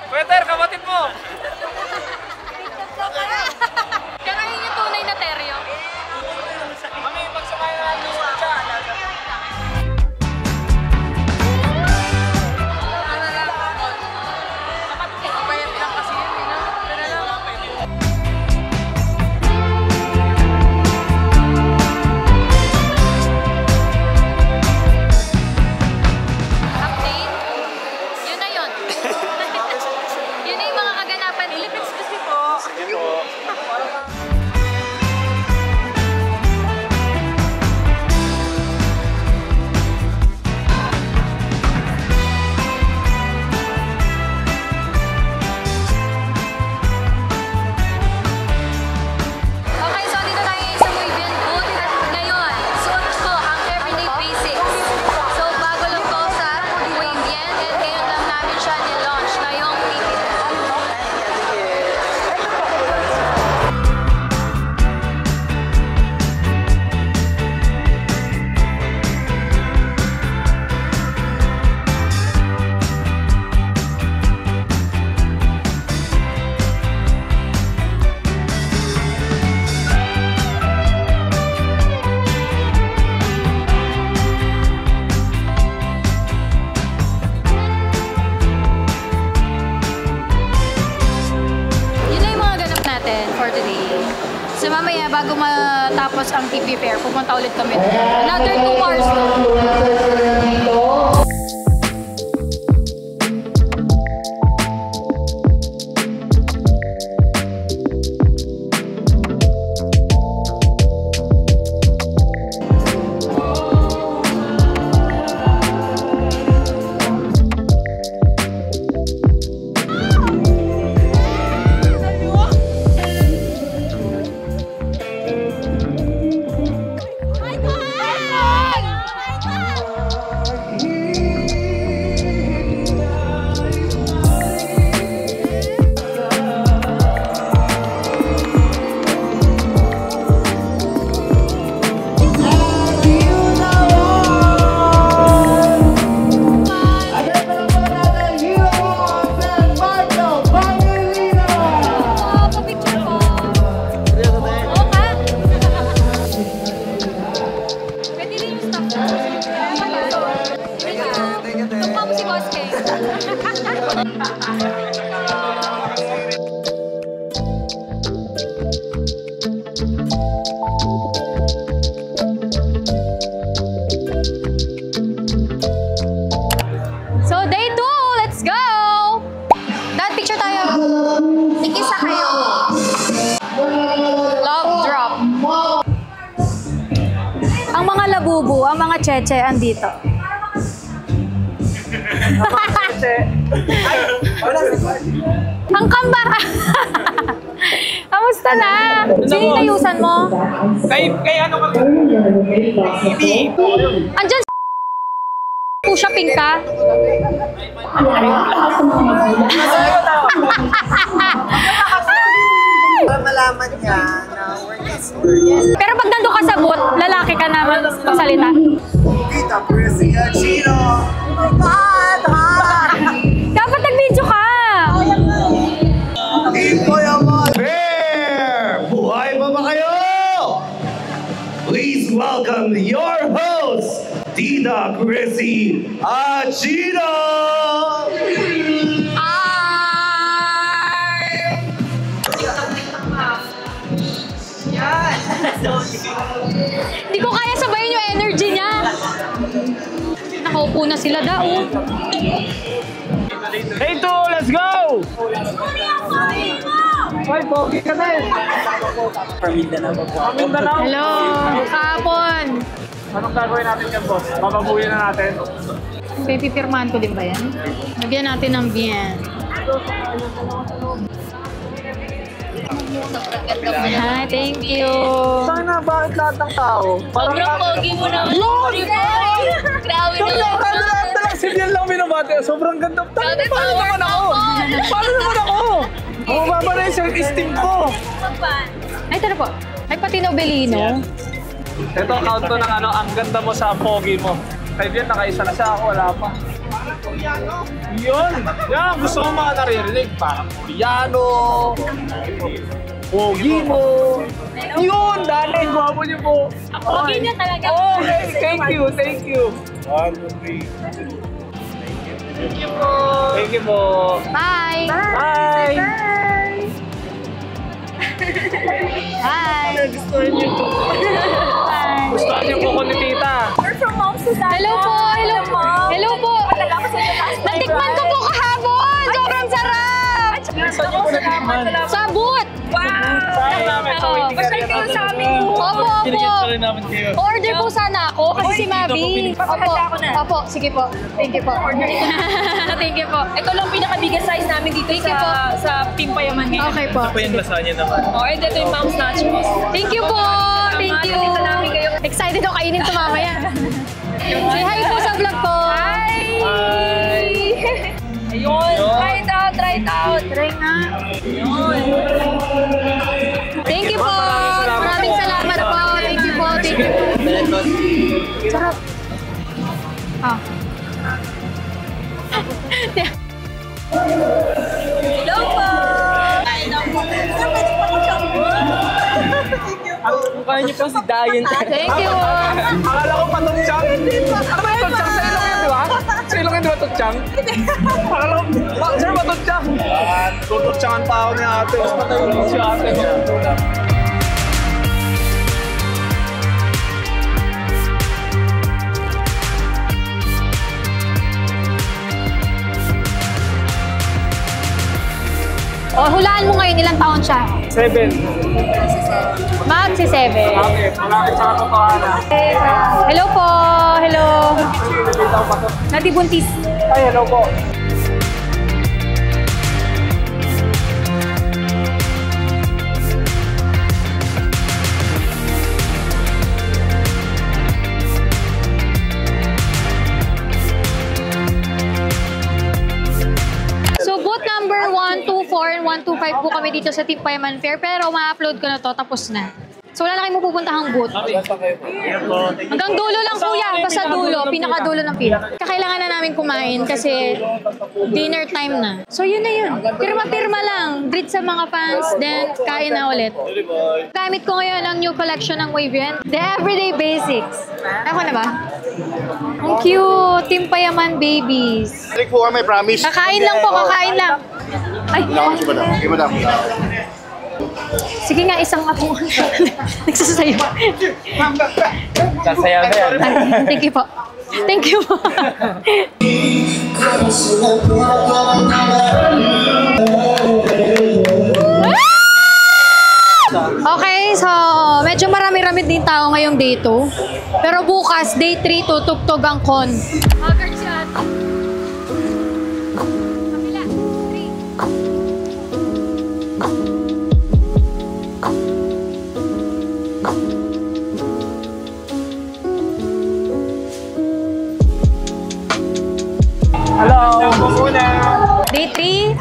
Pweter, kapatid mo! Kaya yun yung tunay na teryo. Kami, magsakay na lang yung siya. Kapayat lang kasi yun, eh, no? Update? Yun na yun. Yun na yung mga kaganapan. Ilipits kasi po. Sige po. Okay, so dito tayo sa Muibian booth. Ngayon, suot ko ang everyday basics. So bago lang to sa Muibian and ngayon lang namin siya ni-launch ngayong ticket. Yun na yung mga ganap natin for today. So mamaya, bago matapos ang TP Fair, pupunta ulit kami. Another 2 hours though. So day 2, let's go! Dad, picture tayo. Ikisa kayo. Love drop. Ang mga labubu, ang mga cheche andito. Ang kamba! Kamusta na? Sino yung nayusan mo? Kay ano ka? Bibi! Andyan po shopping ka? Para malaman niya na work is work. Pero pag nandun ka sa booth, lalaki ka naman magsalita. Dita, Prisia Chino! Oh my God! Dapat nag-video ka! Ito yaman! Fair! Buhay pa ba kayo? Please welcome your host, Tita Chrissy Achino! Hindi ko kaya sabayin yung energy niya. Nakaupo na sila daw. Day 2, let's go! Hoy, pogi ka din! Mindanao. Hello, kahapon. Anong gagawin natin dyan, boss? Bababuhin na natin. Pipipirmahan ko din ba yan? Lagyan natin ng bien. Hi, thank you. Sana, bakit lahat ng tao? Sobrang pogi mo naman. Grabe naman. Yan lang binabate. Sobrang ganda. Paano naman ako? Paano naman ako? Bumaba na yung self-esteem ko. Ay, tara po. Ay, pati Nobelino. Ito, count ko ng ano, ang ganda mo sa pogi mo. Kaya yan, nakaisa na siya ako, wala pa. Yun. Yan, gusto mo mga naririnig. Parang Koreano. Pogi mo. Yun, dali. Gwapo niyo po. Pogi niya talaga. Okay, thank you, thank you. 1, 2, 3. Thank you po. Thank you po. Bye. Bye. Hi. Gustuhan niyo po. Gustuhan niyo po ko ni tita. We're from Mom Susana. Hello po. Hello po. Hello po. Padala ko sa inyo last time, Natikman ko po kahapon. Sobrang sarap. Saan niyo po natikman? Sa boot. Wow! Sayang namin. Oo. Pasyal kayo sa amin. Opo, Kinigit opo. na rin namin kayo. Order po sana ako kasi si Mavi. Papahanda ako na. Opo, sige po. Thank you po. Thank you po. Ito lang pinaka-biggest size namin dito Thank you po. sa Team Payaman ngayon. Okay po. Ito po yung lasagna naman. Oh, and ito yung Mom's Nachos. Thank you po. Thank you. Nakita namin kayo. Excited ako kainin ito mamaya. Say hi po sa vlog ko. Hi! Hi! Ayun. Try it out, try it out. Try nga. Ayun. Thank you po. Maraming salamat po. Thank you po. Thank you po. Sarap. Ah. Hello po! Mukha niyo po si Dayan. Thank you. Akala ko pa Tutsyang. Ano ba yung Tutsyang sa ilong yun, di ba? Sa ilong yun, di ba Tutsyang? Akala ko, sir ba Tutsyang? Tututsangan pa ako ni ate. Mas patayo lang si ate. O, hulaan mo ngayon ilang taon siya. 7. Magsi 7. Okay, malapit sa katotohanan. Hello po. Hello. Natibuntis. Ay, hello po. So, booth number 124 and 125 po kami dito sa Team Payaman Fair. Pero ma-upload ko na to, tapos na. So, wala na kayong mapupuntahang booth. Hanggang dulo lang kuya, basta dulo, pinakadulo ng pila. Kakailangan na namin kumain kasi dinner time na. So, yun na yun. Pirma-pirma lang. Greet sa mga fans, then kain na ulit. Gamit ko ngayon ang new collection ng Wavian, The Everyday Basics. Ako na ba? Ang cute! Team Payaman Babies. Balik po kami, promise. Kakain lang po, kakain lang. Ay, Lakas ba daw? Iba daw. sige nga, isang ako. Nagsasayaw. Sasayaw na yan. Thank you po. Thank you po. Okay, so medyo marami-rami din tao ngayong day 2. Pero bukas, day 3, tutugtog ang con. Haggard si ate. Kabila, 3. Hello, muna. Day 3,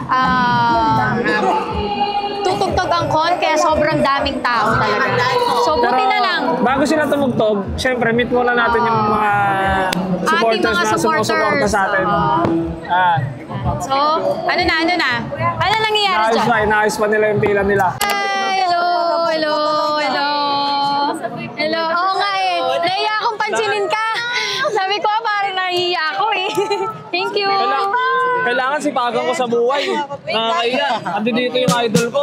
tutugtog ang con kaya sobrang daming tao talaga. So buti na lang. Bago sila tumugtog, syempre meet muna natin yung mga supporters mga na sumusuporta supporters. sa atin. So, ano na? Ano nangyayari Naayos dyan? na, inaayos pa nila yung pila nila. Hi, hello. Oo nga eh. Nahiya akong pansinin ka. Sabi ko, parang nahiya ako eh. Thank you. Kailangan sipagan ko sa buhay. Nakakaiya. Andi dito yung idol ko.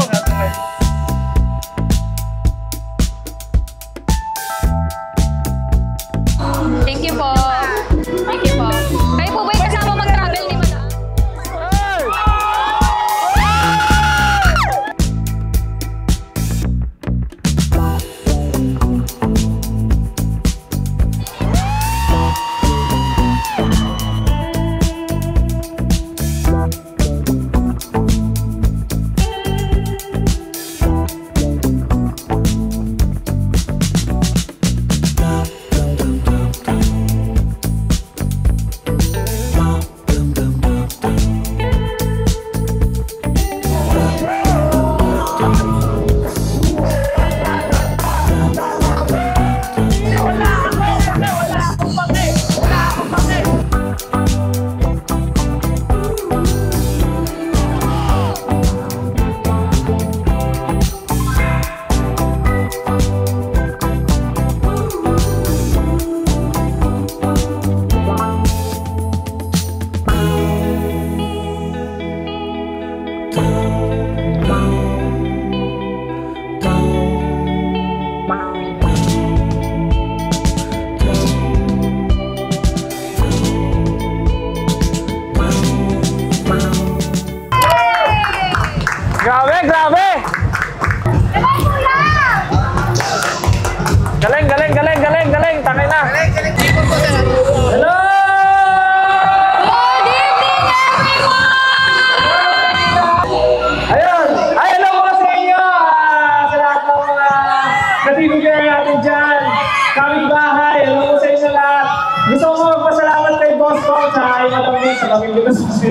Thank you po. Thank you po. Kayo po ba'y kasama mag-travel ni Madam?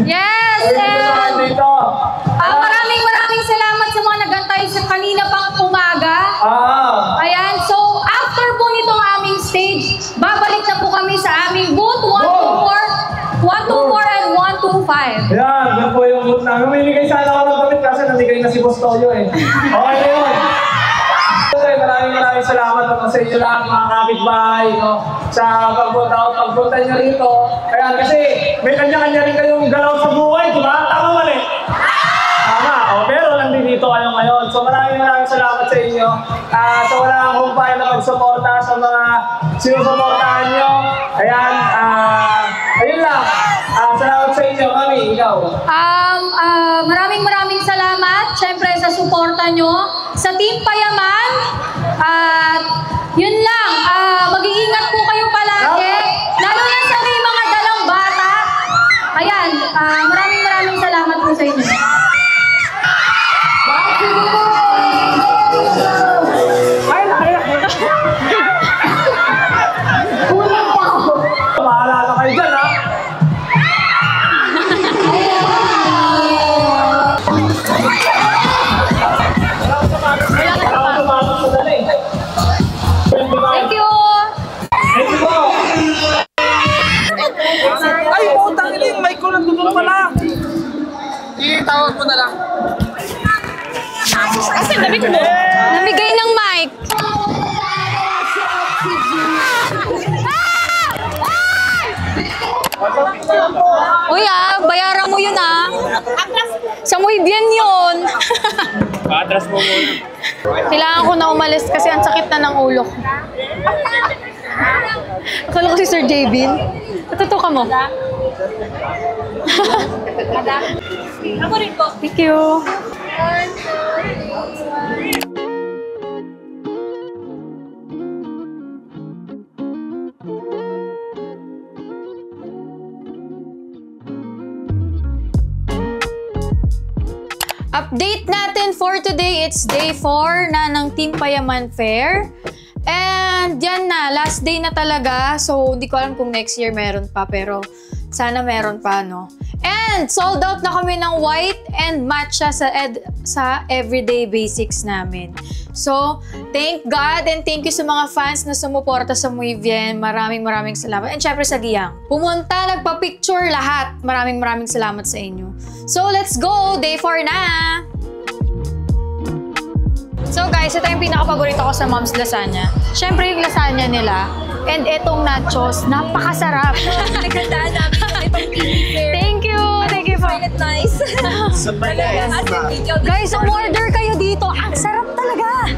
Yes! And maraming salamat sa mga nagantay sa kanina pang umaga. Ayan, so after po nitong aming stage, babalik na po kami sa aming booth 124 and 125. Yan, yan po yung mood namin. Mamimigay sana ako ng damit kasi namigay na si Boss Toyo eh. Okay na yun. Maraming salamat naman sa inyo lahat mga kapitbahay, no? Sa pagpunta nyo rito. Kaya kasi may kanya-kanya rin kayong galaw sa buhay, di ba? Tama mali? Tama, pero nandito kayo ngayon. So maraming salamat sa inyo. Sa wala akong humpay na magsuporta sa mga sinusuportahan nyo. Ayan, ayun lang. Salamat sa inyo, Mami, ikaw. Maraming salamat, syempre sa suporta nyo, sa Team Payaman. At yun lang, mag-iingat po kayo palagi, lalo na sa may mga dalang bata. Ayan, maraming salamat po sa inyo. Maalala kayo dyan, ha? Thank you! Ay, putang ina yung mic ko nandun pala. Itawag mo na lang. Kasi namigay ng mic. Uy bayaran mo yun Sa Muhibyan yun. Atras mo muna. Kailangan ko na umalis kasi ang sakit na ng ulo ko. Akala ko si Sir J-Bin. Natuto ka mo? Ako rin po. Thank you. Update natin for today, it's day 4 na ng Team Payaman Fair. And yan na, last day na talaga. So, hindi ko alam kung next year meron pa, pero sana meron pa, no? And sold out na kami ng white and matcha sa everyday basics namin. So, thank God and thank you sa mga fans na sumuporta sa Muhibyan. Maraming salamat. And syempre sa Giyang. Pumunta, nagpa-picture lahat. Maraming salamat sa inyo. So, let's go! Day 4 na! So guys, ito yung pinaka-paborito ko sa Mom's Lasagna. Syempre yung lasagna nila. And itong nachos, napakasarap. Nagandaan namin itong fair. Thank you! Thank you po. It's nice. Guys, umorder kayo dito. Ang sarap talaga.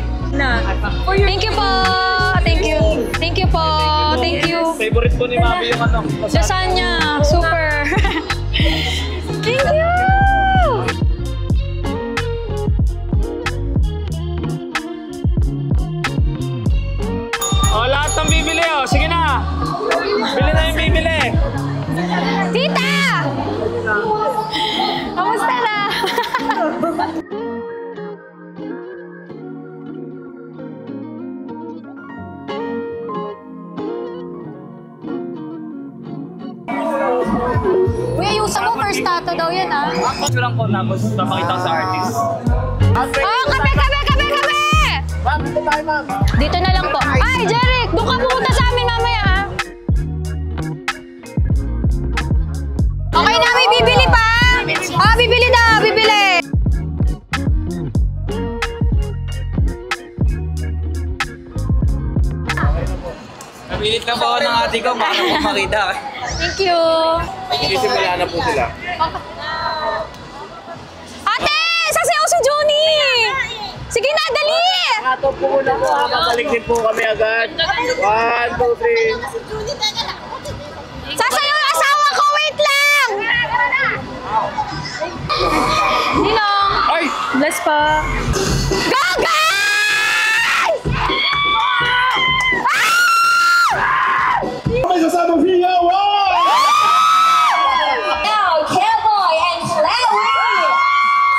Thank you po. Thank you. Thank you po. Thank you. Favorite ko ni Mami yung ano. Lasagna. Super. Thank you. Lahat ng bibili, sige na. Bili na yung bibili. Tita! Kamusta na? Uy, ayusan mo, first tato daw yan, Ako lang ko tapos napakita sa artist. Oh, kape! Dito na lang po. Ay, Jeric! Doon ka pupunta sa amin mamaya, Okay na, may bibili pa! Bibili na! Bibili! Napilit lang po ako ng ate ko, baka po makita. Thank you! Isimula na po sila. Ate! Sasayaw si Johnny! Sige na, dali! Ato po muna po ha, babalik din po kami agad. 1, 2, 3. Sasayaw yung asawa ko! Wait lang! Ninong! Ay! Bless pa! Go, guys! May sasamang hinga! Now, Cowboy and Flower!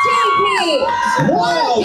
TP! Wow!